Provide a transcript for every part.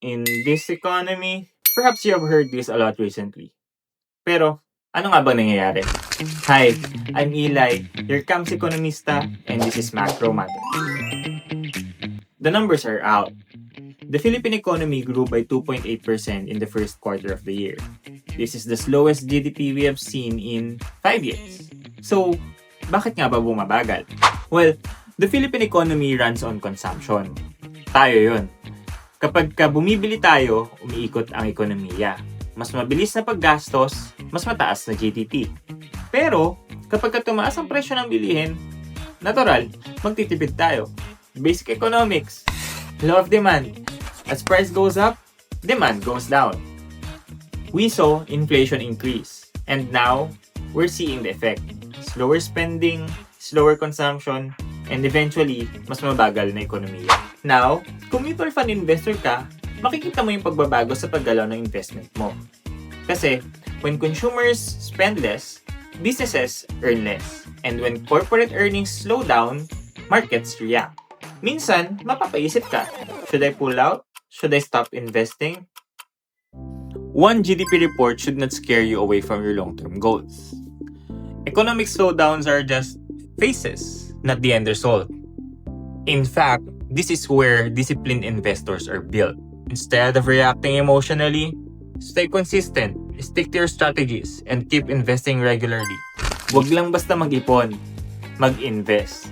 In this economy, perhaps you have heard this a lot recently. Pero, ano nga ba nangyayari? Hi, I'm Eli, your CAMS Economista, and this is Macro Matters. The numbers are out. The Philippine economy grew by 2.8% in the first quarter of the year. This is the slowest GDP we have seen in 5 years. So, bakit nga ba bumabagal? Well, the Philippine economy runs on consumption. Tayo yun. Kapag bumibili tayo, umiikot ang ekonomiya. Mas mabilis na paggastos, mas mataas na GDP. Pero, kapag tumaas ang presyo ng bilihin, natural, magtitipid tayo. Basic economics. Law of demand. As price goes up, demand goes down. We saw inflation increase. And now, we're seeing the effect. Slower spending, slower consumption, and eventually, mas mabagal na ekonomiya. Now, kung mutual fund investor ka, makikita mo yung pagbabago sa paggalaw ng investment mo. Kasi, when consumers spend less, businesses earn less. And when corporate earnings slow down, markets react. Minsan, mapapaisip ka, should I pull out? Should I stop investing? One GDP report should not scare you away from your long-term goals. Economic slowdowns are just phases, not the end result. In fact, this is where disciplined investors are built. Instead of reacting emotionally, stay consistent, stick to your strategies, and keep investing regularly. Huwag lang basta mag-ipon, mag-invest.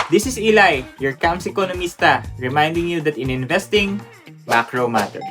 This is Eli, your CAMS Economista, reminding you that in investing, macro matters.